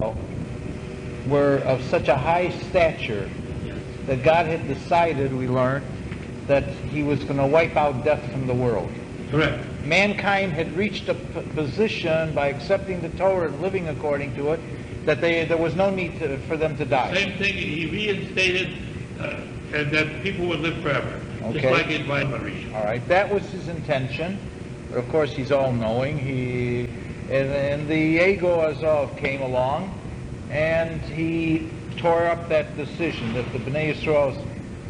were of such a high stature that God had decided, we learned, that he was going to wipe out death from the world. Correct. Mankind had reached a position by accepting the Torah and living according to it that there was no need for them to die. Same thing, he reinstated and that people would live forever. Okay. Just like in Marisha. All right, that was his intention. But of course, he's all-knowing. And the Ego Azov came along, and he tore up that decision that the Bnei Yisrael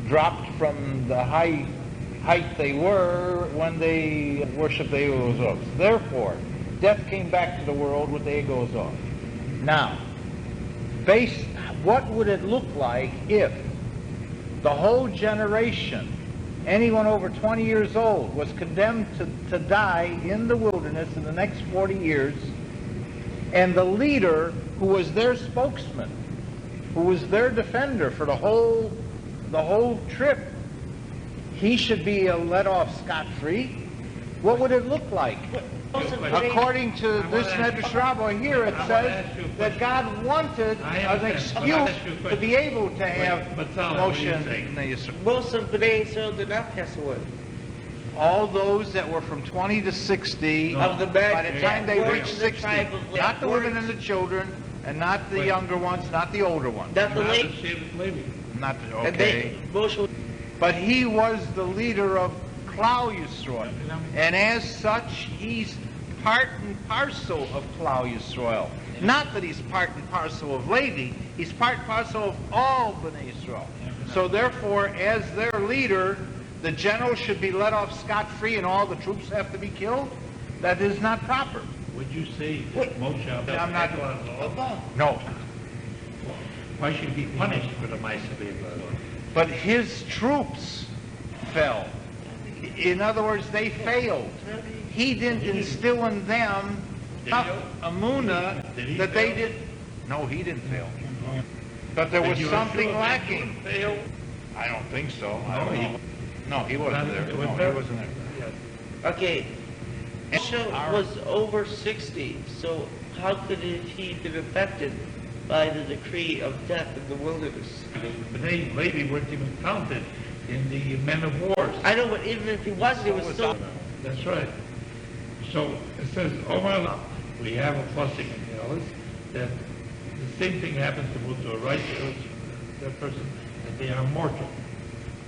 dropped from the height they were when they worshipped the Ego Azov. Therefore, death came back to the world with the Ego Azov. Now, what would it look like if the whole generation, anyone over 20 years old, was condemned to die in the wilderness in the next 40 years, and the leader, who was their spokesman, who was their defender for the whole trip, he should be let off scot-free? What would it look like? According to this Medrash Rabbah here, it says that God wanted an excuse to be able to have Moshe and Yisrael. Most of Bnei Israel did not pass away. All those that were from 20 to 60, Of the by the time they weren't reached in the 60, tribe of Levi. not the women and the children, and not the younger ones, not the older ones. Not the Not late. the same as Levi. Not the, And okay. Moshe. But he was the leader of Klal Yisrael, and as such, he's part and parcel of Klal Yisrael. Not that he's part and parcel of Levi, he's part and parcel of all Bnei Yisrael. So therefore, as their leader, the general should be let off scot-free and all the troops have to be killed? That is not proper. Would you say that Moshe I'm not- No. Why should he be punished for the Ma'aseh? But his troops fell. In other words, they failed. He didn't instill in them tough amuna that they did. No, he didn't fail. But there was something lacking. Fail? I don't think so. No. He wasn't there. No, he wasn't there. Okay. Moshe was over 60, so how could he been affected by the decree of death in the wilderness? But they, Levi weren't even counted in the men of wars. I know, but even if he wasn't, he was still. That's right. So it says, Omar, we have a blessing in the Elis, that the same thing happens to a righteous person, that they are mortal.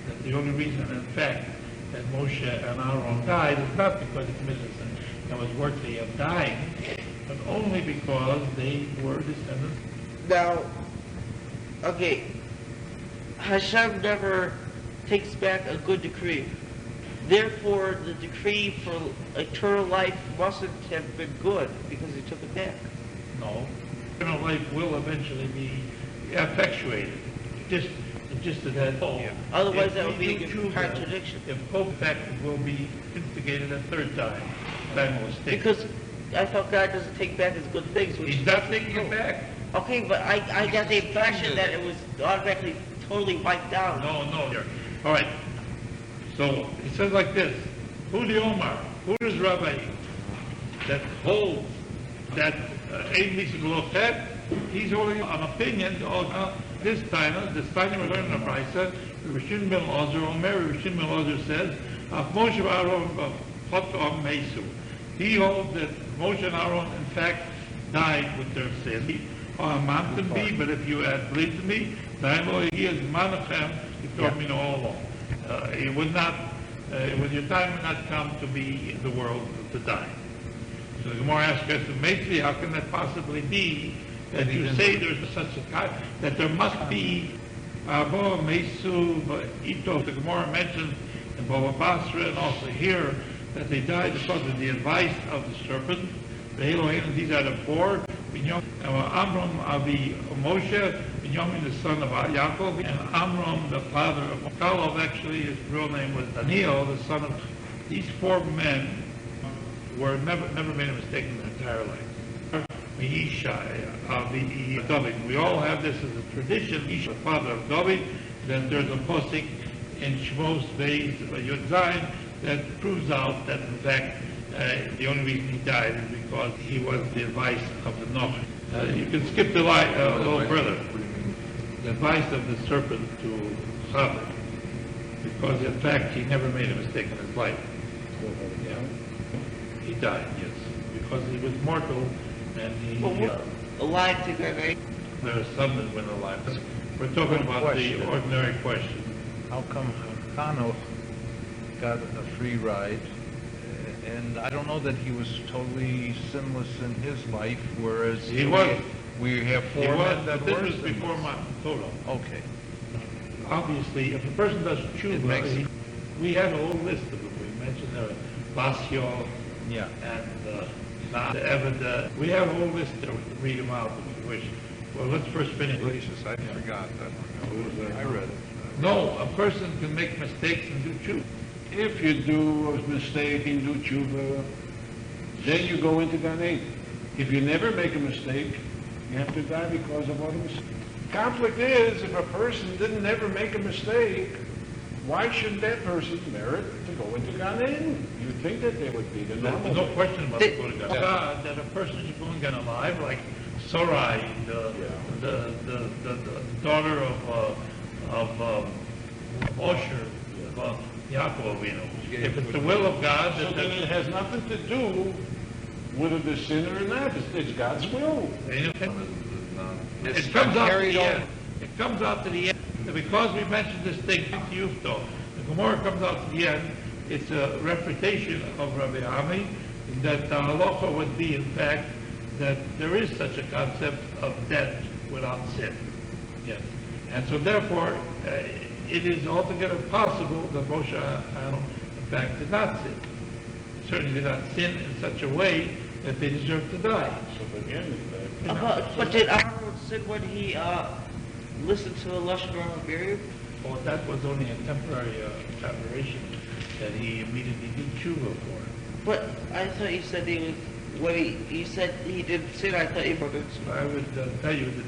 That the only reason, in fact, that Moshe and Aaron died is not because they committed a sin that was worthy of dying, but only because they were descendants. Now, okay, Hashem never takes back a good decree. Therefore, the decree for eternal life mustn't have been good because he took it back. No. Eternal life will eventually be effectuated. Just to that. Otherwise, that would be a contradiction. If both factors will be instigated a third time, that will stick. Because I thought God doesn't take back his good things. Which He's not taking it back. Okay, but I got the impression that it was automatically totally wiped out. No. All right. So he says like this: Who the Omar? Who is Rabbi that holds that Ein Mishlochet? He's holding an opinion of this time we're learning the Brisa. Rishon ben Ozer Omer. Rishon ben Ozer says, "Af Moshe Aaron Chotom Mesu." He holds that Moshe and Aaron, in fact, died with their sin. Mountain be, but if you had believed in me, he is Manachem. He told me no all along. It would not, when your time would not come to be in the world to die. So the Gemara asks us, Maitri, how can that possibly be that you say there's such a kind, that there must be Abo, Mesu, Ito. The Gemara mentions in Bava Basra and also here that they died because of the advice of the serpent. The Elohim, these are the four. Amram Avi Moshe, Binyamin the son of Yaakov, and Amram the father of Kalov. Actually, his real name was Daniel, the son of. These four men were never made a mistake in their entire life. David. We all have this as a tradition. Isha, the father of David. Then there's a posting in Shmos Beis Yud Zayin that proves out that in fact the only reason he died is because he was the advice of the Noach. You can skip the line a little further. The advice of the serpent to Chava, because in fact he never made a mistake in his life. Yeah. He died, yes, because he was mortal, and he alive to God, right? there are some that went alive. We're talking about the ordinary question. How come Hanoch got a free ride? And I don't know that he was totally sinless in his life, whereas He was. we have He four was, men that but this were was sinless. before Mount Torah. Okay. Obviously, if a person does It tshuva, makes- we have a whole list of them. We mentioned Basio Yeah. and Eved. We have a whole list to read them out if you wish. Well, let's first finish. Gracious, I forgot that one. I read it. No, a person can make mistakes and do tshuva. If you do a mistake and do tshuva, then you go into Gan Eden. If you never make a mistake, you have to die because of other mistakes. Conflict is, if a person didn't ever make a mistake, why should that person merit to go into Gan Eden? You'd think that they would be the There's normal. no question about the Buddha God, that a person should go and get alive, like Sarai, the daughter of Osher, of Yaakov, you know. If it's the will of God, So then it has nothing to do whether they're sinner or not. It's God's will. it comes out to the end. It comes out to the end. And because we mentioned this thing to Yufto, the Gemara comes out to the end. It's a refutation of Rabbi Ami that the halacha would be, in fact, that there is such a concept of death without sin. Yes. And so therefore, it is altogether possible that Moshe Aaron, in fact, did not sin. Certainly did not sin in such a way that they deserve to die. So again, But did Aaron sin when he listened to the Lashon Hara of Miriam? Well, that was only a temporary aberration that he immediately did tshuva for. But I thought you said he was, when he said he didn't sin, I thought he did. I would tell you that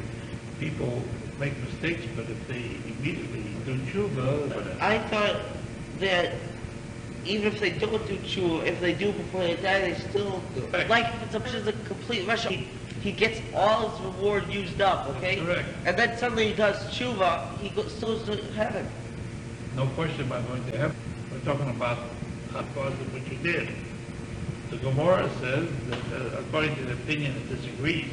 people make mistakes, but if they immediately do tshuva, I thought that even if they don't do tshuva, if they do before they die, they still, Correct. like if it's a person a complete rush, he gets all his reward used up, okay? Correct. And then suddenly he does tshuva, still goes to heaven. no question about going to heaven. We're talking about because of what you did. The Gemara says that according to the opinion that disagrees,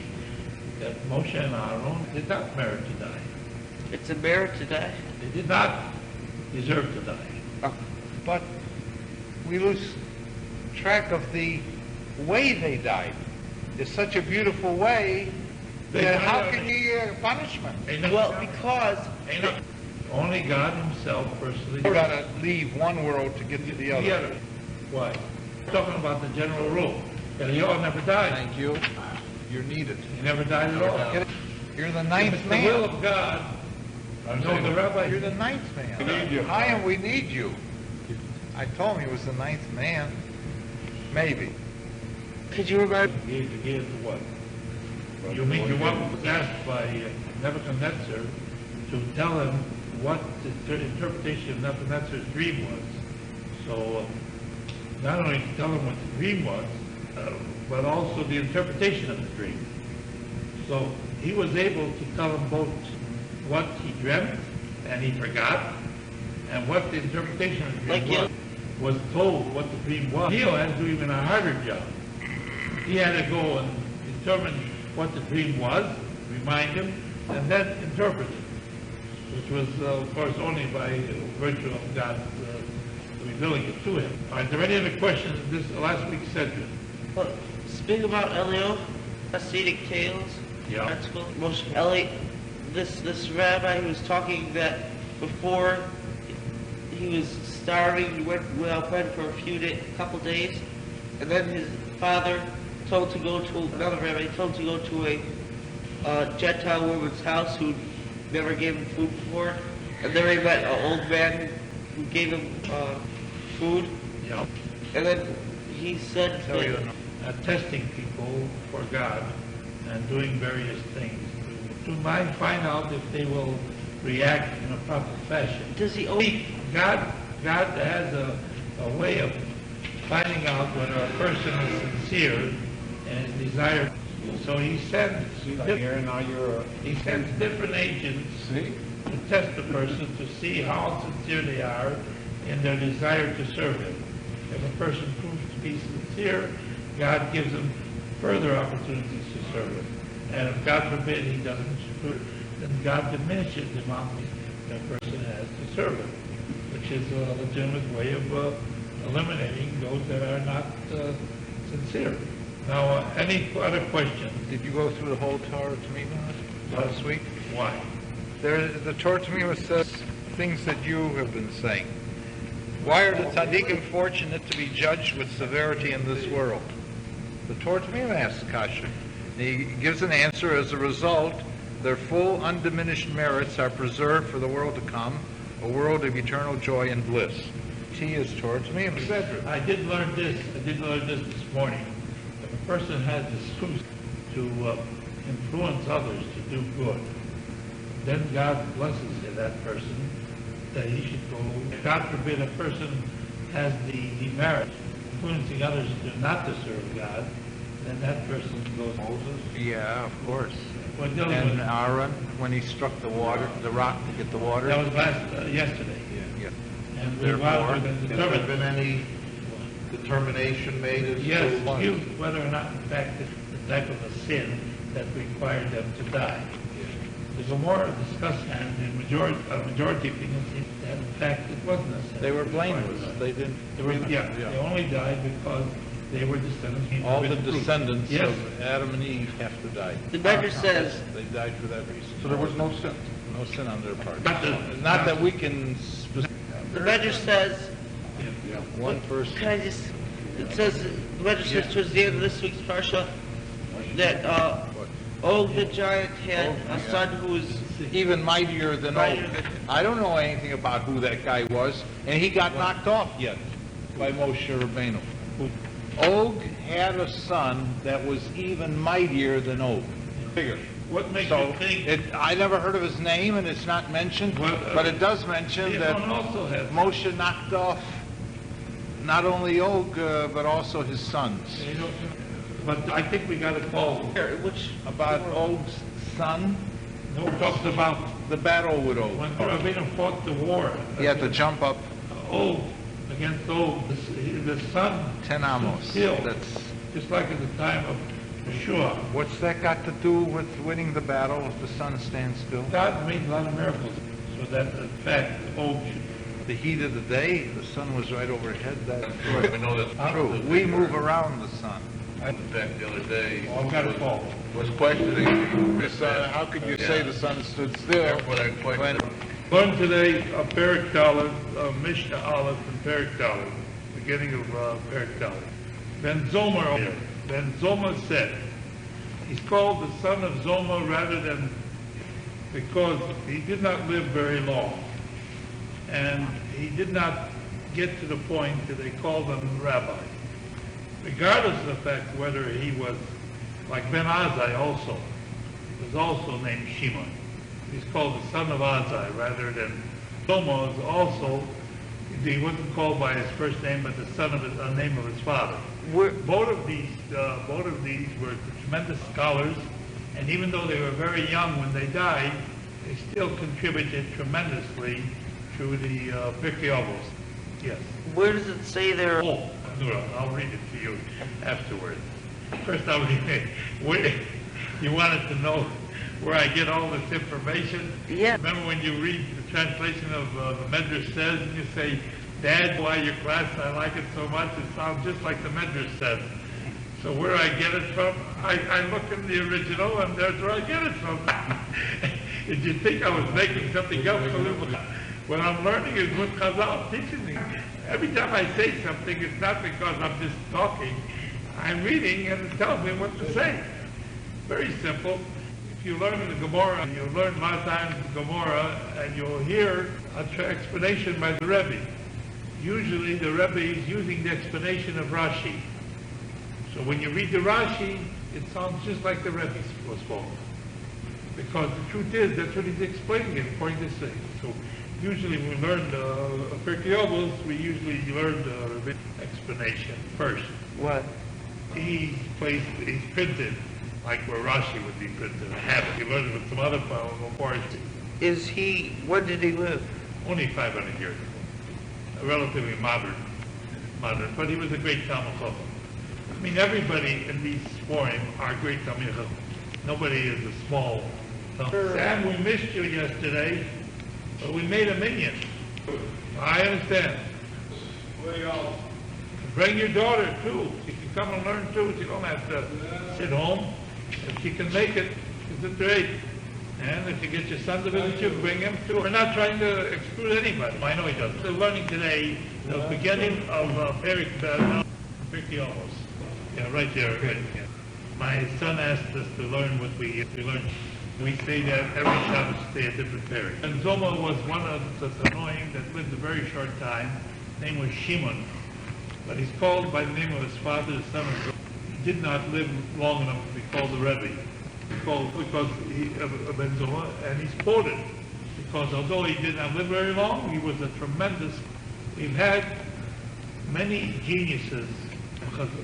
that Moshe and Aaron did not merit to die. It's a merit to die. They did not deserve to die. But we lose track of the way they died. It's such a beautiful way They that died how on can it. you get punishment? Well, because Only God himself personally. You gotta leave one world to get to the other. Why? We're talking about the general rule. Eliyahu never died. Thank you. You're needed. He never died at all. You're the If ninth it's the will man. of God, no, the rabbi. You're the ninth man. We need you. Chaim, we need you. I told him he was the ninth man. Maybe. could you remember? He gave to what? You mean you was asked by Nebuchadnezzar to tell him what the interpretation of Nebuchadnezzar's dream was. So not only to tell him what the dream was, but also the interpretation of the dream. So he was able to tell him both what he dreamt and he forgot, and what the interpretation of the dream Like you. was told what the dream was. Neil had to do even a harder job. He had to go and determine what the dream was, remind him, and then interpret it, which was, of course, only by virtue of God revealing it to him. Are there any other questions in this last week's session? Well, speaking about Elio, Hasidic tales. Yeah. That's cool. Most Eli, this rabbi who was talking that before he was starving, he went without bread for a couple days, and then his father told to go to another rabbi. Told to go to a Gentile woman's house who never gave him food before, and there he met an old man who gave him food, Yeah. and then he said Tell you that, Testing people for God and doing various things to find out if they will react in a proper fashion. does he only God has a way of finding out whether a person is sincere and his desire. So he sends, See, like here now you're, he sends different agents see? to test the person to see how sincere they are in their desire to serve him. If a person proves to be sincere, God gives him further opportunities to serve him. And if God forbid he doesn't, then God diminishes the amount that person has to serve him, which is a legitimate way of eliminating those that are not sincere. Now, any other questions? Did you go through the whole Torah Tamima last week? Why? The Torah Tamima says things that you have been saying. Why are the tzaddikim fortunate to be judged with severity in this world? The Torah Tamima asks Kasha. He gives an answer. As a result, their full, undiminished merits are preserved for the world to come, a world of eternal joy and bliss. T is Torah Tamima, etc. I did learn this this morning. If a person has the excuse to influence others to do good, then God blesses that person that he should go. God forbid a person has the merit influencing others to not to serve God, then that person goes Moses. Yeah, of course. Well, no, And Aaron, when he struck the water, the rock to get the water. that was yesterday. Yeah. And Therefore, has been Has there determined. been any determination made as Yes, to you, whether or not in fact the type of a sin that required them to die. The Gemara discussed that, and the majority opinion is that in fact it wasn't necessary. They were blameless. They didn't. They only died because they were descendants. All the with fruit. descendants Yes. of Adam and Eve have to die. The Medrash says, They died for that reason. So there was no sin. No sin on their part. Not that we can. the Medrash says, One person. can I just, it says, the Medrash says towards the end of this week's Parsha, that Og the giant had a son who was Even mightier than Mightier Og. than- I don't know anything about who that guy was, and he got knocked off yet by Moshe Rabbeinu. Og had a son that was even mightier than Og. Figure. What makes So you think? I never heard of his name, and it's not mentioned, Well, but it does mention that Aaron also has. Moshe knocked off not only Og, but also his sons. You know, but I think we got a call. which About Og's son, No, talks about the battle with Og. when Rabbeinu fought the war. He had to jump up Og against Og, the son 10 amos. killed, That's, just like at the time of Yeshua. what's that got to do with winning the battle if the sun stands still? God made a lot of miracles, so that in fact Og should. The heat of the day, the sun was right overhead. That's we know that's true. We move around the sun. In fact, the other day I've got a call. was questioning The sun, how could you say the sun stood still? Therefore, I questioned. Learn today Perik Dalet, Mishnah Aleph and Perik Dalet, beginning of Perik Dalet. Ben Zoma said, he's called the son of Zoma rather than, because he did not live very long. And he did not get to the point that they called him Rabbi. Regardless of the fact whether he was, like Ben Azai also, was also named Shimon. He's called the son of Azai rather than Zoma is also, he wasn't called by his first name, but the son of the name of his father. Both of these were tremendous scholars, and even though they were very young when they died, they still contributed tremendously to the Pirkei Avos. Yes. where does it say there? Oh, I'll read it to you afterwards. First, I'll read it. You wanted to know where I get all this information? Yeah. Remember when you read the translation of the Medrash says, and you say, Dad, why your class, I like it so much, it sounds just like the Medrash says. So where I get it from, I look in the original, and there's where I get it from. Did you think I was making something up? What I'm learning is what Chazal teaches me. Every time I say something, it's not because I'm just talking. I'm reading, and it tells me what to say. Very simple. If you learn the Gemara, you learn a lot of times the Gemara, and you'll hear an explanation by the Rebbe. Usually the Rebbe is using the explanation of Rashi. So when you read the Rashi, it sounds just like the Rebbe was spoken. Because the truth is, that's what he's explaining it according to this. So usually when we learn Pirkei Avos, we usually learn the Rebbe explanation first. What? He's printed like where Rashi would be printed. I have it. He learned it with some other forest. When did he live? Only 500 years ago. A relatively modern, but he was a great Talmud Chacham. I mean, everybody in these forums are great Talmud Chacham. Nobody is a small Talmud. Sam, we missed you yesterday, but we made a minion. I understand. Where you all? Bring your daughter too. She can come and learn too. She don't have to sit home. If she can make it, it's great. And if you get your son to visit you, bring him too. We're not trying to exclude anybody. I know he doesn't. They're learning today the beginning of Pirkei almost. Yeah, right there. Right there. My son asked us to learn what we learned. We say that every Shabbos stay a different period. And Zoma was one of that's annoying that lived a very short time. His name was Shimon. But he's called by the name of his father, the son of he did not live long enough to be called the Rabbi. He's called because he Ben Zoma, and he's quoted because although he did not live very long, he was a tremendous. We've had many geniuses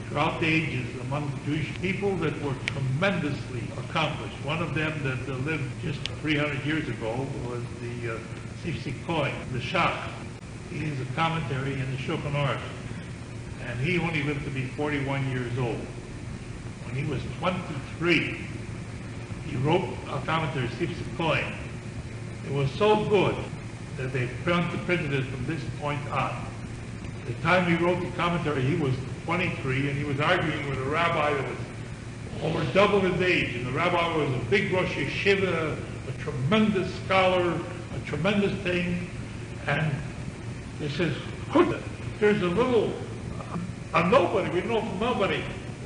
throughout the ages among the Jewish people that were tremendously accomplished. One of them that lived just 300 years ago was the Sifsi Kohen, the Shach. He is a commentary in the Shulchan Aruch. And he only lived to be 41 years old. When he was 23, he wrote a commentary, Sifsi Kohen. It was so good that they printed it from this point on. The time he wrote the commentary, he was 23, and he was arguing with a rabbi that was over double his age. And the rabbi was a big Rosh Yeshiva, a tremendous scholar, a tremendous thing. And he says, there's a little, a nobody, we know from nobody.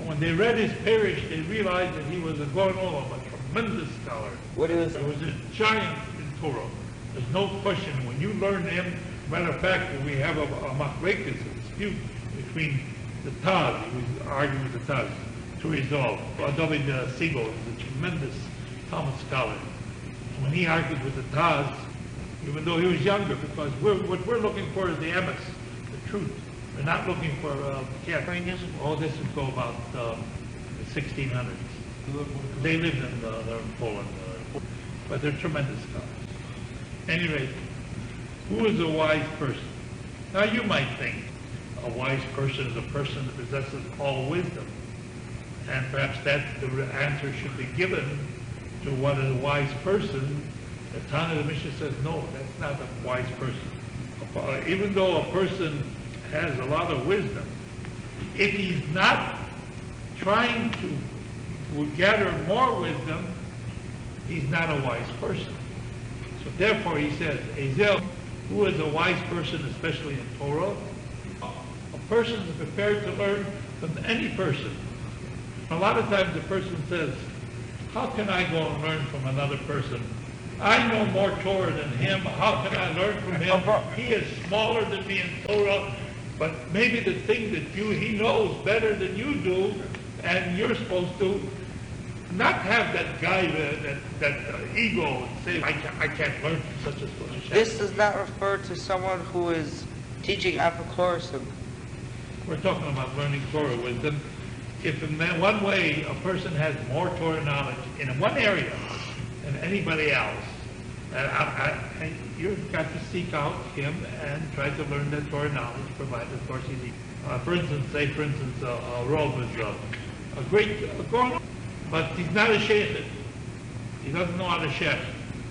When they read his parish, they realized that he was a Goen Olam, a tremendous scholar. What is He was a giant in Torah. There's no question. When you learn him, matter of fact, we have a machlekes, a dispute between the Taz. He was arguing with the Taz to resolve. David Siegel is a tremendous Talmud scholar. When he argued with the Taz, even though he was younger, because what we're looking for is the emes, the truth. We're not looking for all this would go about the 1600s. They lived in Poland, but they're tremendous scholars. At any rate, who is a wise person? Now you might think a wise person is a person that possesses all wisdom. And perhaps that's the answer should be given to what is a wise person. The Tana, the Mishnah says, no, that's not a wise person. Even though a person has a lot of wisdom, if he's not trying to gather more wisdom, he's not a wise person. So therefore he says, Ezel, who is a wise person, especially in Torah, a person is prepared to learn from any person. A lot of times a person says, how can I go and learn from another person? I know more Torah than him. How can I learn from him? He is smaller than me in Torah, but maybe the thing that he knows better than you do, and you're supposed to not have that guy, that ego, and say, I can't learn from such a such. This does not refer to someone who is teaching apocryphal. We're talking about learning Torah wisdom. If in one way a person has more Torah knowledge in one area than anybody else, you've got to seek out him and try to learn that Torah knowledge, provided, of course, he's for instance, a Rav is a great Goen, but he's not a sheikh. He doesn't know how to sheikh.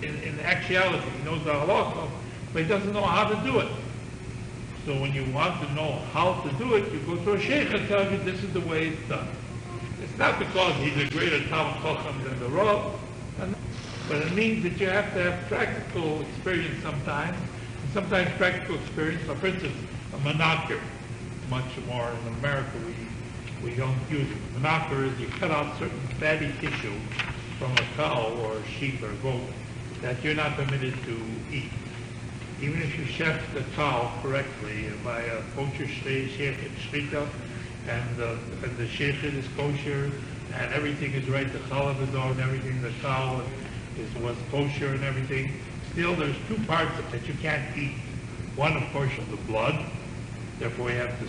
In actuality, he knows the halacha, but he doesn't know how to do it. So when you want to know how to do it, you go to a sheikh and tell you this is the way it's done. It's not because he's a greater Talmud Chacham than the Rav, but it means that you have to have practical experience sometimes, and sometimes practical experience. For instance, a monocker, much more in America we don't use it. Monocker is you cut out certain fatty tissue from a cow or a sheep or a goat that you're not permitted to eat. Even if you chef the cow correctly by a kosher Schita, and the shechet is kosher, and everything is right, the chalav is on, everything, the cow was kosher and everything, still there's two parts that you can't eat. One, of course, is the blood, therefore you have to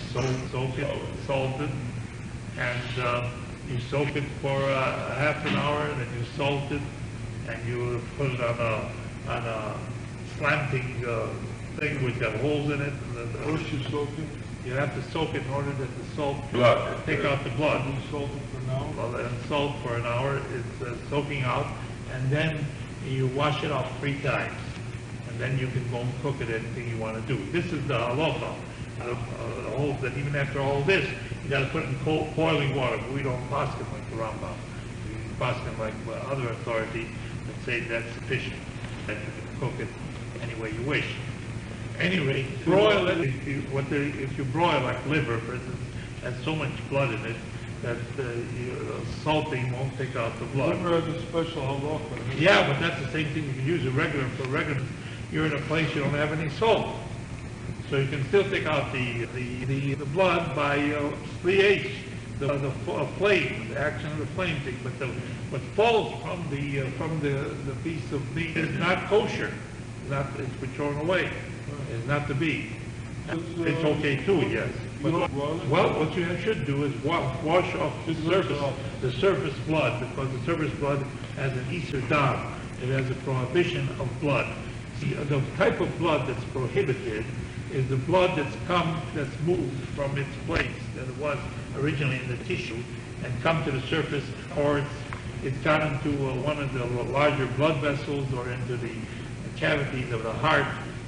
soak it, salt it, and You soak it for half an hour, and then you salt it, and you put it on a slanting thing which got holes in it. First you soak it, You have to soak it in order that the salt Blood. take out the blood. you salt it for an hour. Well, then salt for an hour, it's soaking out, and then you wash it off 3 times. And then you can go and cook it anything you want to do. This is the halacha. The whole, that even after all this, you got to put it in boiling water. But we don't paskin like the Rambam. We paskin like other authorities that say that's sufficient, that you can cook it any way you wish. Anyway, broil it. If you broil like liver, for instance, has so much blood in it that salting won't take out the blood. Liver has a special halacha. Yeah, but that's the same thing you can use for regular. You're in a place you don't have any salt, so you can still take out the blood by pH, the flame, the action of the flame thing. But what falls from the piece of meat is not kosher. It's been thrown away. It's not to be. It's okay too, yes. But, well, what you should do is wash off the surface blood, because the surface blood has an Easter dam. It has a prohibition of blood. See, the type of blood that's prohibited is the blood that's moved from its place that it was originally in the tissue and come to the surface, or it's gone into one of the larger blood vessels or into the cavities of the heart.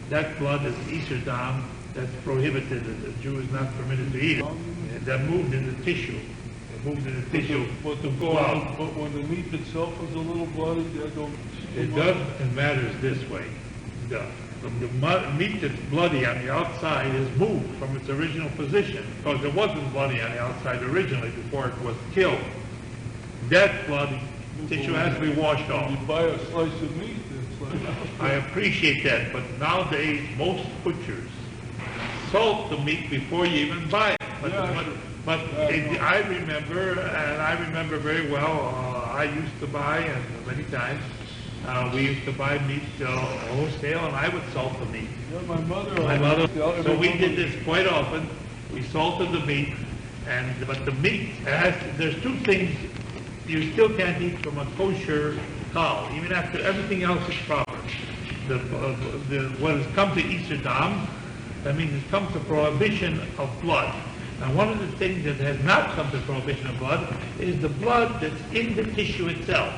That blood is Easter dam. That's prohibited. The Jew is not permitted to eat it. That moved in the tissue. It moved in the tissue to go out. But when the meat itself is a little bloody, It does. It matters this way. The meat that's bloody on the outside is moved from its original position, because it wasn't bloody on the outside originally before it was killed. That bloody tissue has to be washed off. You buy a slice of meat, it's like... I appreciate that, but nowadays most butchers salt the meat before you even buy it. I remember very well. I used to buy, and many times we used to buy meat wholesale, and I would salt the meat. Yeah, my mother. So we did this quite often. We salted the meat, but the meat there's 2 things you still can't eat from a kosher cow, even after everything else is proper. What has come to Easter Dam, that means it's come to prohibition of blood. Now, one of the things that has not come to prohibition of blood is the blood that's in the tissue itself,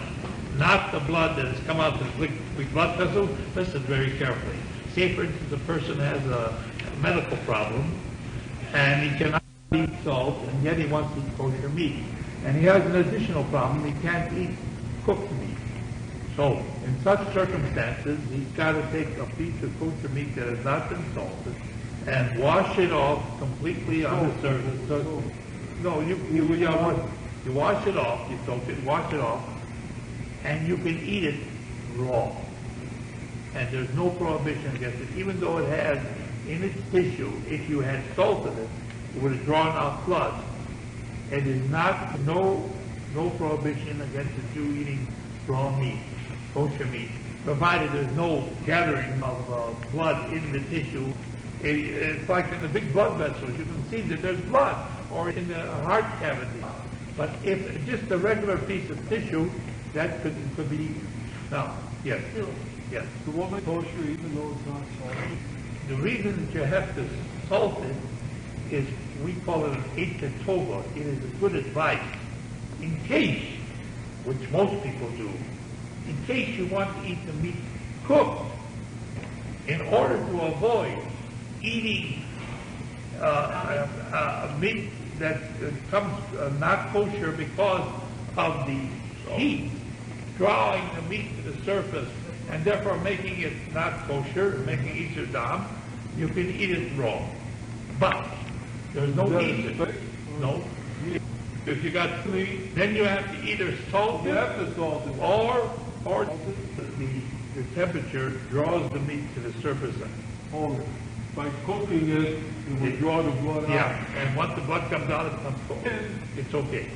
not the blood that has come out of the big blood vessel. Listen very carefully. Say, for instance, a person has a medical problem, and he cannot eat salt, and yet he wants to eat kosher meat. And he has an additional problem. He can't eat cooked meat. So, in such circumstances, he's got to take a piece of kosher meat that has not been salted and wash it off completely on the surface. No, you wash it off, you soak it, wash it off, and you can eat it raw. And there's no prohibition against it, even though it has in its tissue, if you had salted it, it would have drawn out blood. It is no prohibition against the Jew eating raw meat, kosher meat, provided there's no gathering of blood in the tissue. It's like in the big blood vessels, you can see that there's blood, or in the heart cavity. But if just a regular piece of tissue, that could be, no, yes, yes. The woman kosher even though it's not salted? The reason that you have to salt it is, we call it an Eita Tova. It is a good advice. In case, which most people do, in case you want to eat the meat cooked, in order to avoid eating meat that comes not kosher because of the heat drawing the meat to the surface and therefore making it not kosher, making Easter dam, you can eat it raw. But there's no Easter. No. If you got meat, then you have to either salt it, or the temperature draws the meat to the surface. Oh, by cooking it, it will draw the blood out. Yeah, and once the blood comes out, it becomes cold. It's okay.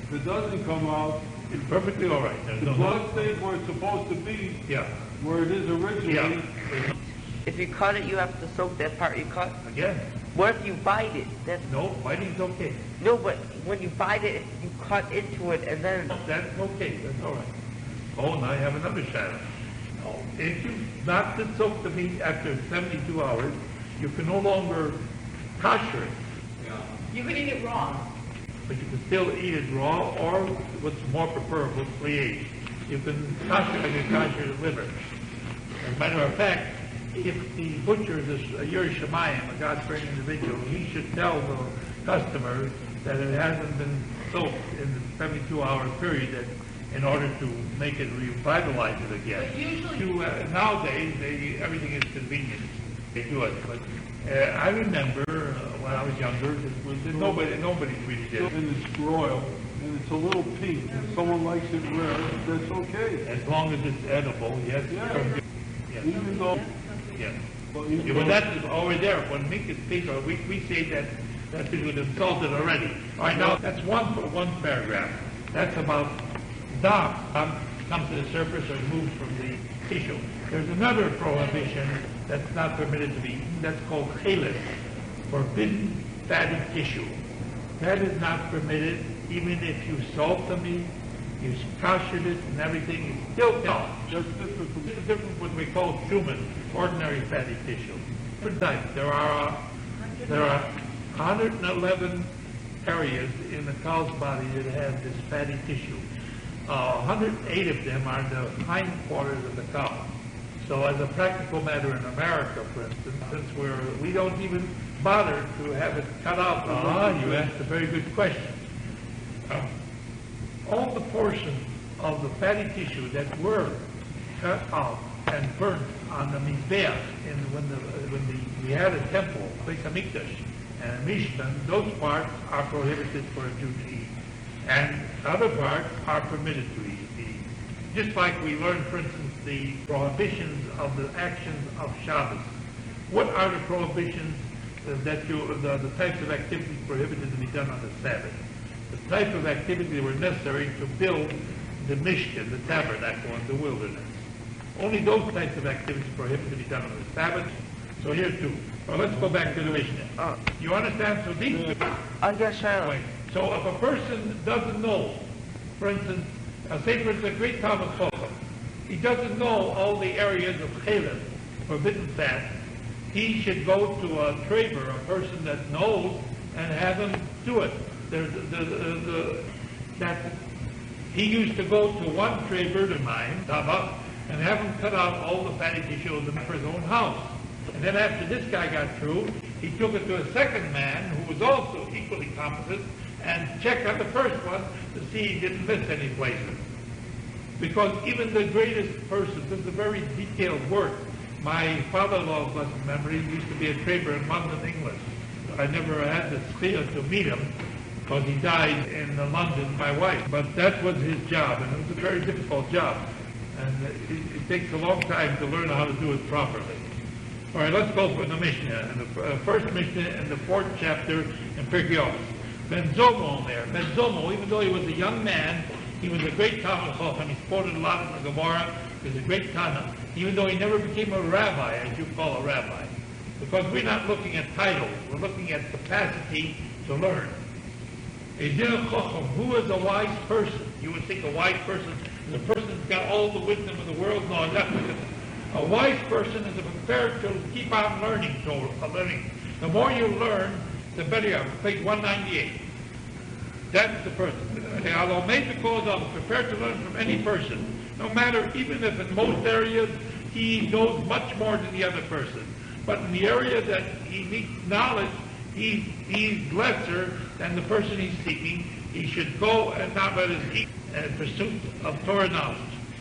If it doesn't come out, It's perfectly all right. the blood stays where it's supposed to be, Yeah, where it is originally. yeah. If you cut it, you have to soak that part you cut. Again, What if you bite it? That's no, biting's okay. no, but when you bite it, you cut into it and then... That's okay, that's all right. Oh, now I have another shadow. Oh, if you not to soak the meat after 72 hours, you can no longer kosher it. You can eat it raw. But you can still eat it raw, or what's more preferable, aged. You can kosher it, you kosher the liver. As a matter of fact, if the butcher is a Yerei Shemayim, a God-fearing individual, he should tell the customer that it hasn't been soaked in the 72-hour period that, in order to make it revitalize it again. But usually... Nowadays, everything is convenient. They do it. But I remember when I was younger, nobody really did. And it's broiled, and it's a little pink. If someone likes it rare, that's okay. As long as it's edible, yes. Yeah. Yes. Even though... Yes. Well, even Yeah, though- but that's over there. When meat is pink, we say that that's been insulted already. All right, now that's one paragraph. That's about dam comes to the surface or moves from the tissue. There's another prohibition that's not permitted to be eaten. That's called chelis, forbidden fatty tissue. That is not permitted, even if you salt the meat, you koshered it and everything. It's still no. That's different from... This is different from what we call human, ordinary fatty tissue. Different types. There are 111 areas in the cow's body that have this fatty tissue. 108 of them are the hindquarters of the cow. So as a practical matter in America, for instance, since we don't even bother to have it cut out. You asked a very good question. All the portions of the fatty tissue that were cut out and burnt on the Mizbeach when we had a temple, Beis Hamikdash, and Mishkan, those parts are prohibited for a Jew to eat. And other parts are permitted to eat. Just like we learned, for instance, the prohibitions of the actions of Shabbos. What are the prohibitions the types of activities prohibited to be done on the Sabbath? The type of activity that were necessary to build the Mishkan, the tabernacle in the wilderness. Only those types of activities prohibited to be done on the Sabbath. So here too. Well, let's go back to the Mishnah. You understand? So these I guess I... So if a person doesn't know, for instance, say for instance, a great Talmud Chacham, he doesn't know all the areas of chelis, forbidden fat, he should go to a trader, a person that knows, and have him do it. He used to go to one trader of mine, Tava, and have him cut out all the fatty tissue for his own house. And then after this guy got through, he took it to a second man who was also equally competent and checked on the first one to see he didn't miss any places. Because even the greatest person, this is a very detailed work. My father-in-law, blessed memory, used to be a trader in London, England. I never had the chance to meet him because he died in London, my wife. But that was his job, and it was a very difficult job. And it takes a long time to learn how to do it properly. All right, let's go for the Mishnah. In the first Mishnah in the 4th chapter in Pirkei Avos. Ben Zomo there. Ben Zomo, even though he was a young man, he was a great Talmud Chacham. He quoted a lot of the Gemara. He was a great Tana, even though he never became a rabbi, as you call a rabbi. Because we're not looking at titles. We're looking at capacity to learn. A Din Chacham, who is a wise person? You would think a wise person is a person who's got all the wisdom of the world. No, not because a wise person is prepared to keep on learning. The more you learn, the better you are. Page 198. That's the person. Although made the cause of prepared to learn from any person, no matter, even if in most areas he knows much more than the other person. But in the area that he needs knowledge, he's lesser than the person he's seeking. He should go and not let his eat in pursuit of Torah knowledge.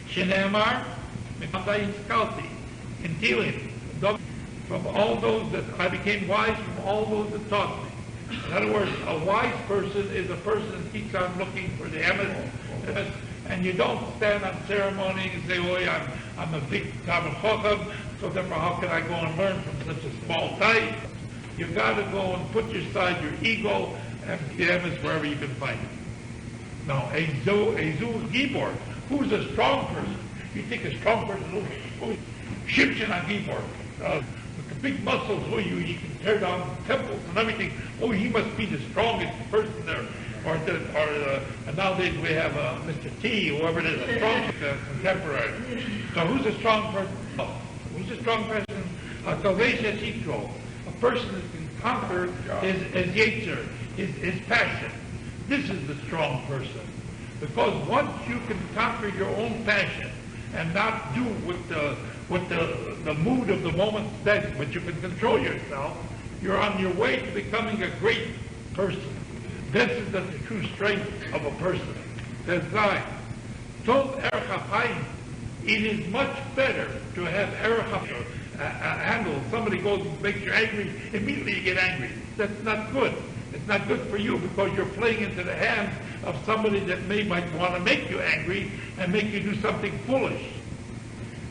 Shenemar, in Tehillim, from all those that I became wise from all those that taught me. In other words, a wise person is a person that keeps on looking for the emes, and you don't stand on ceremony and say, "Oh, I'm a big Talmud Chacham, so therefore how can I go and learn from such a small type?" You've got to go and put aside your ego and the emes wherever you can find it. Now, a Gibor, who's a strong person? You think a strong person, Shimshon on Gibor, with the big muscles, he can tear down temples and everything. Oh, he must be the strongest person there. and nowadays we have Mr. T, whoever it is, a strong contemporary. So who's a strong person? Who's a strong person? A Tovesha Yitro, a person that can conquer his yetzer, his passion. This is the strong person. Because once you can conquer your own passion and not do what the mood of the moment says, but you can control yourself, you're on your way to becoming a great person. This is the true strength of a person. That's why. Tov erech hafayim. It is much better to have erech hafayim. Handle. Somebody goes and makes you angry, immediately you get angry. That's not good. It's not good for you because you're playing into the hands of somebody that might want to make you angry and make you do something foolish.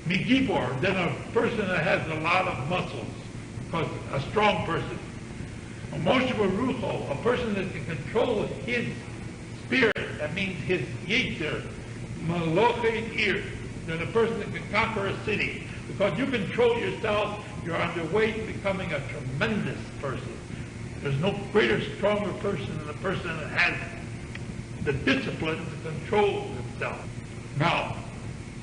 Migibor, then a person that has a lot of muscles, because a strong person. A Moshe Barucho, a person that can control his spirit, that means his yetzer, malochet ir, then a person that can conquer a city. Because you control yourself, you're on your way to becoming a tremendous person. There's no greater, stronger person than a person that has the discipline to control himself. Now,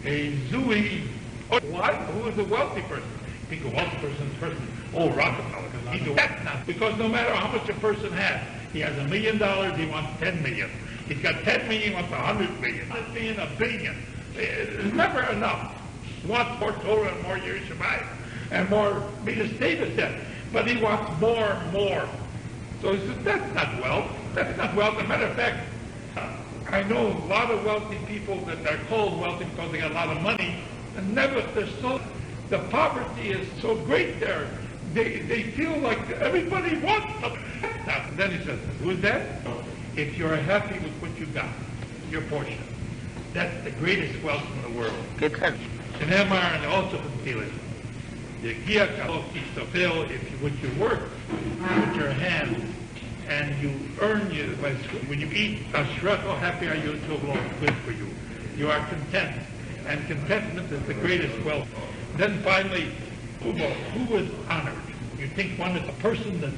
a Zui, who is a wealthy person? I think a wealthy person is a person, Rockefeller, he's a wealthy person. Because no matter how much a person has, he has $1 million, he wants 10 million. He's got 10 million, he wants 100 million. 100 million, $1 billion. It's never enough. He wants more Torah and more Yerushalayim and more Midas David, but he wants more and more. So he says, that's not wealth. That's not wealth. As a matter of fact, I know a lot of wealthy people that are called wealthy because they got a lot of money, and the poverty is so great there. They feel like everybody wants something. And then he says, who is that? If you're happy with what you got, your portion. That's the greatest wealth in the world. And Emar and also can feel it. If you with your work, with your hands, and you earn when you eat, Ashrecho, happy are you to Allah, good for you. You are content. And contentment is the greatest wealth. Then finally, who is honored? You think one is a person that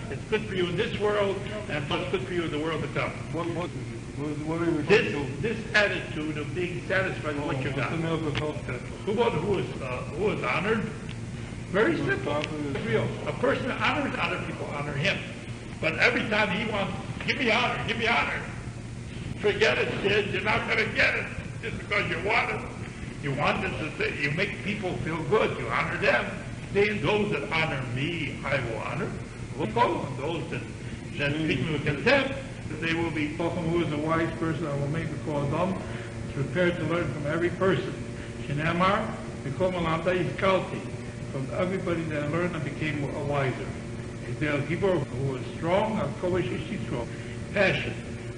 it's good for you in this world, and what's good for you in the world to come. This attitude of being satisfied with what you got. Who is honored? Very simple. Real. A person that honors other people, honor him. But every time he wants, give me honor. Forget it, kid. You're not going to get it just because you want it. You want it you make people feel good. You honor them. Those that honor me, I will honor. Those that treat me with contempt, they will be who is a wise person. I will make before them. Prepared to learn from every person. Shinamar, from everybody that learned and became a wiser. There Gibor who is strong, strong. Passion.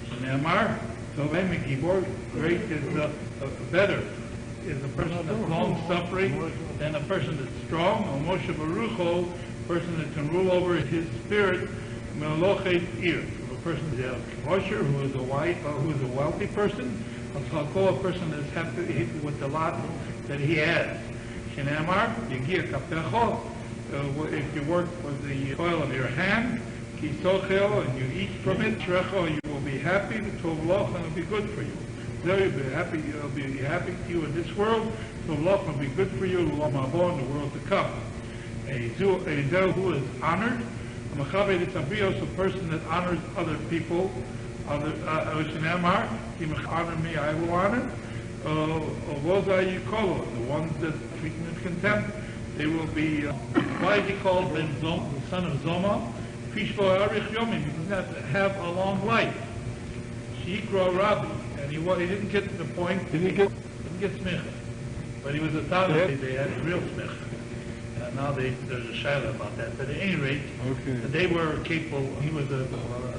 Shinamar, so Gibor, great is better. Is a person that's long suffering than a person that's strong. Or Moshe Barucho, a person that can rule over his spirit. Melochet ir, a person Moshe who is a wealthy person. A person that's happy with the lot that he has. Shinamar, Yegir Kapecho, if you work with the oil of your hand, Kisochel, and you eat from it, Shrecho, you will be happy, Tovloch, and it will be good for you. You'll be happy to you in this world, Tovloch will be good for you, Lomavo, in the world to come. A who is honored, a person that honors other people, Shinamar, honor me, I will honor. The ones that treat me with contempt, they will be, why is he called Ben Zoma, the son of Zoma? He doesn't have a long life. Shikra Rabbi, and he didn't get to the point, didn't get smicha. But he was a Talmud, they had real smicha. And now there's a shaila about that. But at any rate, they were capable, he was a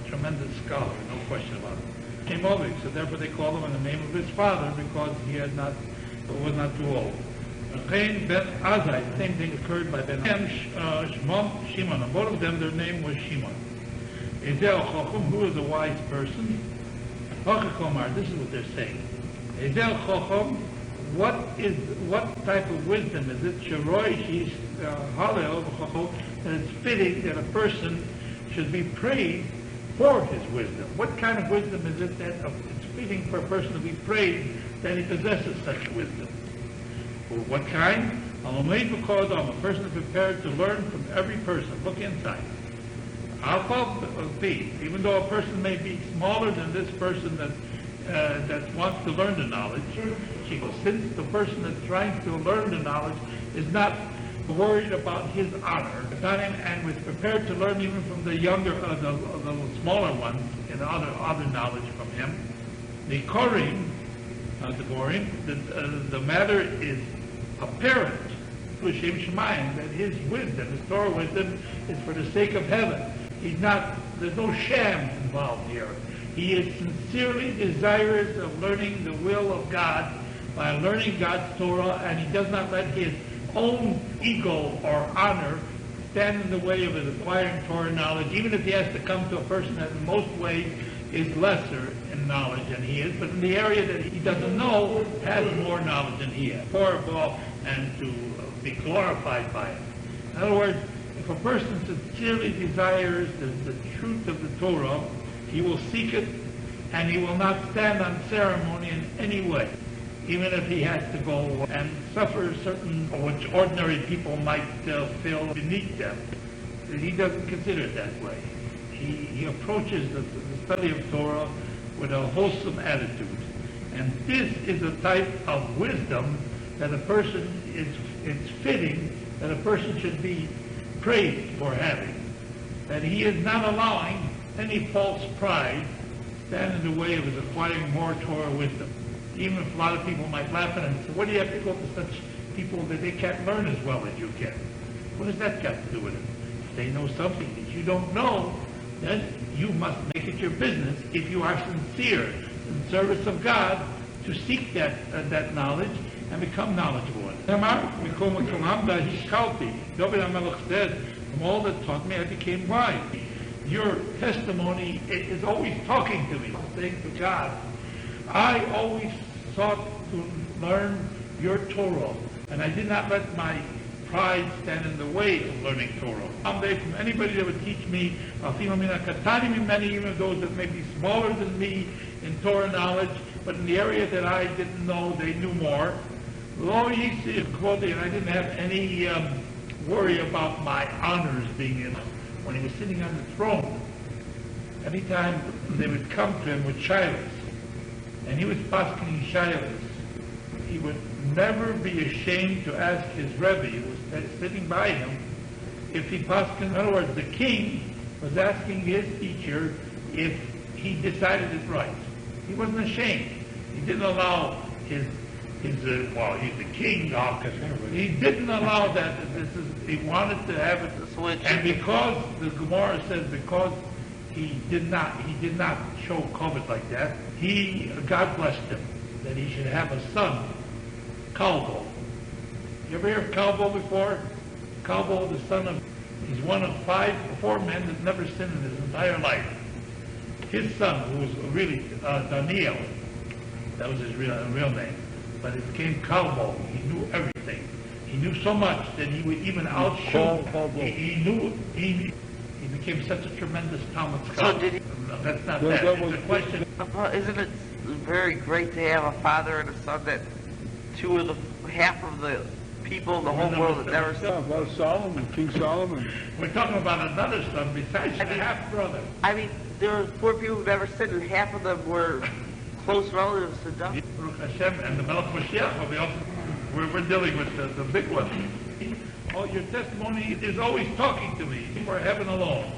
tremendous scholar, no question about it. Came over, so therefore they called him in the name of his father because he was not too old. Ben Azai, the same thing occurred by Ben Shimon. And both of them, their name was Shimon. Ezel Chochem, who is a wise person? This is what they're saying. Ezel Chochem, what type of wisdom is it? Sheroi Halel, that it's fitting that a person should be praised for his wisdom. What kind of wisdom is it that it's fitting for a person to be praised that he possesses such wisdom? Well, what kind? Because I'm a person prepared to learn from every person. Look inside. I'll call B, even though a person may be smaller than this person that wants to learn the knowledge. She goes, since the person that's trying to learn the knowledge is not worried about his honor, and was prepared to learn even from the younger, the smaller ones, and other knowledge from him. The Korim, the Gorim, the matter is apparent to Hashem Shemayim that his wisdom, his Torah wisdom, is for the sake of heaven. There's no sham involved here. He is sincerely desirous of learning the will of God by learning God's Torah, and he does not let his own ego or honor stand in the way of his acquiring Torah knowledge, even if he has to come to a person that in most ways is lesser in knowledge than he is, but in the area that he doesn't know has more knowledge than he has. Horrible, and to be glorified by it. In other words, if a person sincerely desires the truth of the Torah, he will seek it, and he will not stand on ceremony in any way, even if he has to go and suffer certain, which ordinary people might feel beneath them. He doesn't consider it that way. He approaches the study of Torah with a wholesome attitude. And this is a type of wisdom that a person it's fitting that a person should be praised for having. That he is not allowing any false pride stand in the way of his acquiring more Torah wisdom. Even if a lot of people might laugh at him and say, what do you have to go to such people that they can't learn as well as you can? What does that got to do with it? If they know something that you don't know, then you must make it your business, if you are sincere in service of God, to seek that knowledge and become knowledgeable. David HaMelech said, from all that taught me, I became wise. Your testimony is always talking to me, saying to God, I always sought to learn your Torah, and I did not let my pride stand in the way of learning Torah. Someday, from anybody that would teach me, even those that may be smaller than me in Torah knowledge, but in the area that I didn't know, they knew more. And I didn't have any worry about my honors being in when he was sitting on the throne. Anytime they would come to him with shilas, and he was paskening shilas, he would never be ashamed to ask his Rabbi, who was sitting by him, if he paskened. In other words, the king was asking his teacher if he decided it right. He wasn't ashamed. He didn't allow his well, he's the king now. He didn't allow that. He wanted to have it. And because the Gemara says, because he did not show covet like that, God blessed him that he should have a son, Kalbo. You ever hear of Kalbo before? Kalbo, the son of, he's one of 4 men that never sinned in his entire life. His son, who was really Daniel, that was his real name, but it became Kalbo. He knew everything. He knew so much that he would even outshoot. He became such a tremendous Talmud scholar. So did he? No, that's not that. It's a question. Isn't it very great to have a father and a son that half of the people in the whole world have never seen? Well, Solomon, King Solomon. We're talking about another son besides the half-brother. I mean, there were 4 people who've never sinned, and half of them were close relatives to David. Baruch Hashem and the Melech Mashiach, we're dealing with the big one. Oh, your testimony is always talking to me for heaven alone.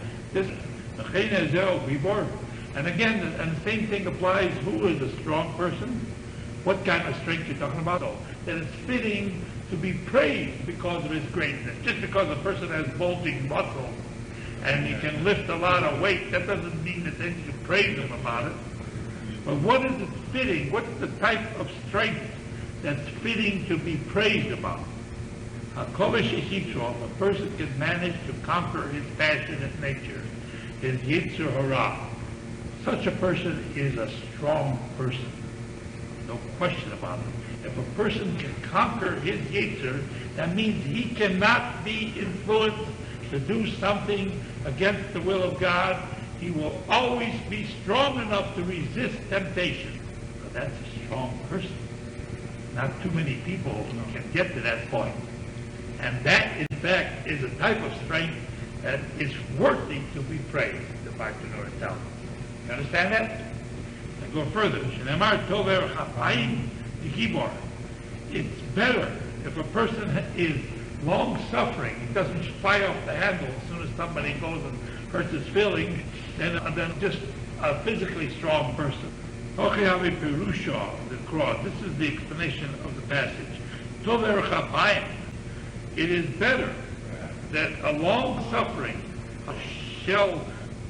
And again, and the same thing applies. Who is a strong person? What kind of strength you're talking about? Oh, that it's fitting to be praised because of his greatness. Just because a person has bulging muscles and he can lift a lot of weight, that doesn't mean that then you should praise him about it. But what is it fitting? What's the type of strength that's fitting to be praised about? If a person can manage to conquer his passionate nature, his Yitzhar Hara, such a person is a strong person. No question about it. If a person can conquer his Yitzhar, that means he cannot be influenced to do something against the will of God. he will always be strong enough to resist temptation. So that's a strong person. Not too many people can get to that point. And that, in fact, is a type of strength that is worthy to be praised, the Bartanur tells us. You understand that? I go further. Shenemar Tover Chapayim Yigibor. It's better if a person is long-suffering, he doesn't fly off the handle as soon as somebody goes and hurts his feelings, than just a physically strong person. Ochehavi Perusha, the cross. This is the explanation of the passage. Tover Chapayim. It is better that a long-suffering, a shell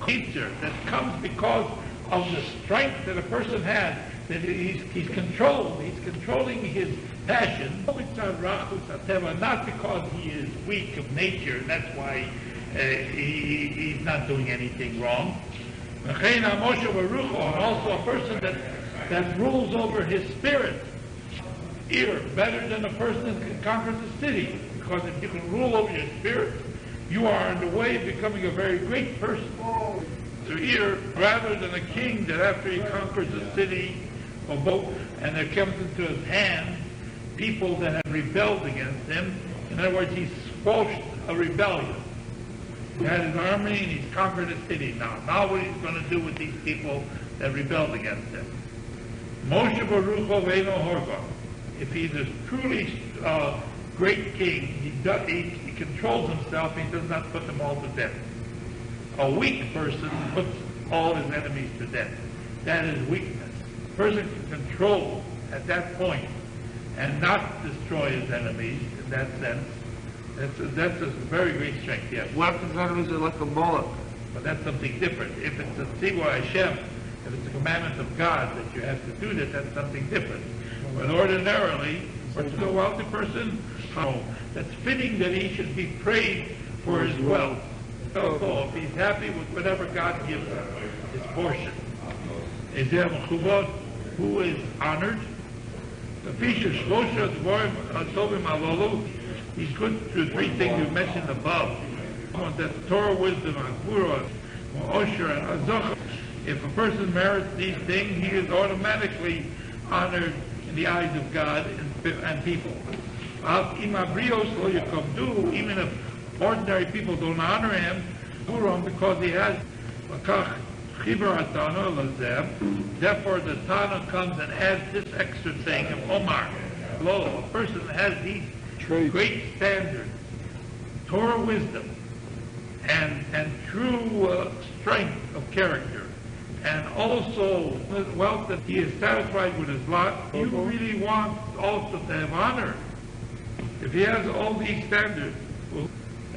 nature that comes because of the strength that a person has, that he's controlled, he's controlling his passion, not because he is weak of nature, and that's why he's not doing anything wrong. And also a person that rules over his spirit, better than a person that can conquer the city. Because if you can rule over your spirit, you are on the way of becoming a very great person. So here, rather than a king that after he conquers a city or boat, and there comes into his hands people that have rebelled against him, in other words, he's squashed a rebellion. He had his army and he's conquered a city now. Now what he's going to do with these people that rebelled against him? Moshe Baruch Oveino Horgon. If he's a truly great king, he controls himself, he does not put them all to death. A weak person puts all his enemies to death. That is weakness. A person can control at that point and not destroy his enemies in that sense. That's a very great strength, yes. What if his enemies are like a Moloch? But that's something different. If it's a Tzivah Hashem, if it's a commandment of God that you have to do that, that's something different. But ordinarily, for a wealthy person, that's fitting that he should be praised for his wealth. So if he's happy with whatever God gives him, his portion. Is there Mechubot, who is honored? The Fisher Shlosha Tovim Alolu, he's good to three things you mentioned above. That's Torah, wisdom, Akura, Osher, and Azoch. If a person merits these things, he is automatically honored in the eyes of God and people. Even if ordinary people don't honor him, because he has therefore the Tana comes and adds this extra thing of Omar. A person has these great standards, Torah wisdom, and true strength of character, and also wealth that he is satisfied with his lot. You really want also to have honor. If he has all these standards,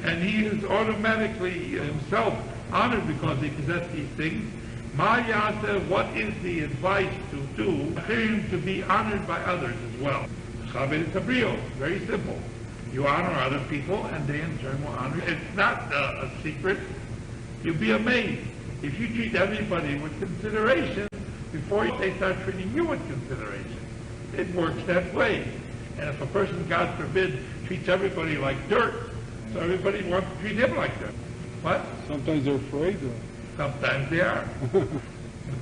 and he is automatically himself honored because he possesses these things, what is the advice to do for him to be honored by others as well? Very simple. You honor other people, and they in turn will honor you. It's not a secret. You'll be amazed. If you treat everybody with consideration, before they start treating you with consideration. It works that way. And if a person, God forbid, treats everybody like dirt, so everybody wants to treat him like dirt. What? Sometimes they're afraid of it. Sometimes they are. The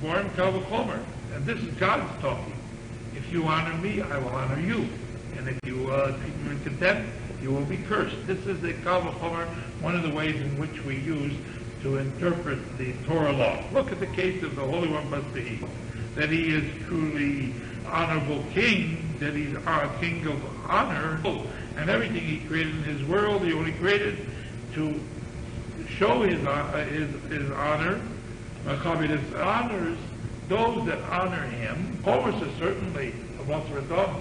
Borim Kalvachomer. And this is God's talking. If you honor me, I will honor you. And if you treat me with contempt, you will be cursed. This is the Kalvachomer, one of the ways in which we use to interpret the Torah law. Look at the case of the Holy One Bastei, that he is truly honorable king, that he's our king of honor, and everything he created in his world, he only created to show his honor. It honors those that honor him. Chorus is certainly a Masradom,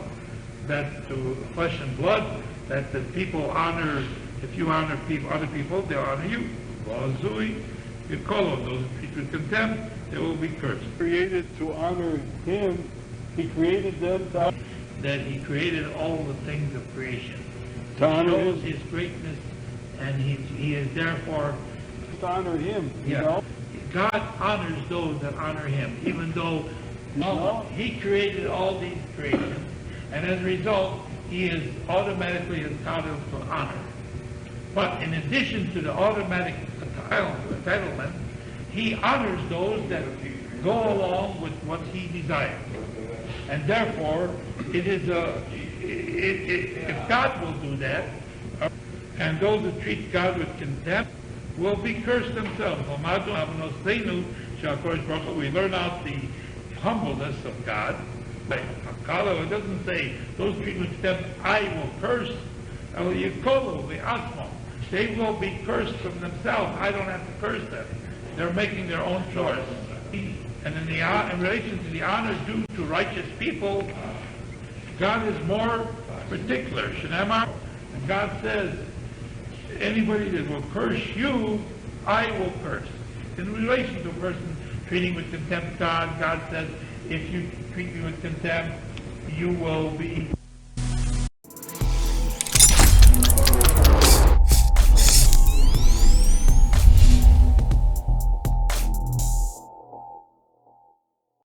that to flesh and blood, that the people honor, if you honor other people, they'll honor you. Zui, you call them those who treat with contempt, they will be cursed. Created to honor him, he created them to... That he created all the things of creation. To honor shows him. his greatness, and he is therefore... To honor him, you Yeah. know? God honors those that honor him, even though he created all these creations, and as a result, he is automatically entitled to honor. But in addition to the automatic entitlement, he honors those that go along with what he desires. And therefore, if God will do that, and those who treat God with contempt will be cursed themselves. We learn out the humbleness of God. It doesn't say, those treated with contempt, I will curse. They will be cursed from themselves. I don't have to curse them. They're making their own choice. And in relation to the honor due to righteous people, God is more particular. And God says, anybody that will curse you, I will curse. In relation to a person treating with contempt God says, if you treat me with contempt, you will be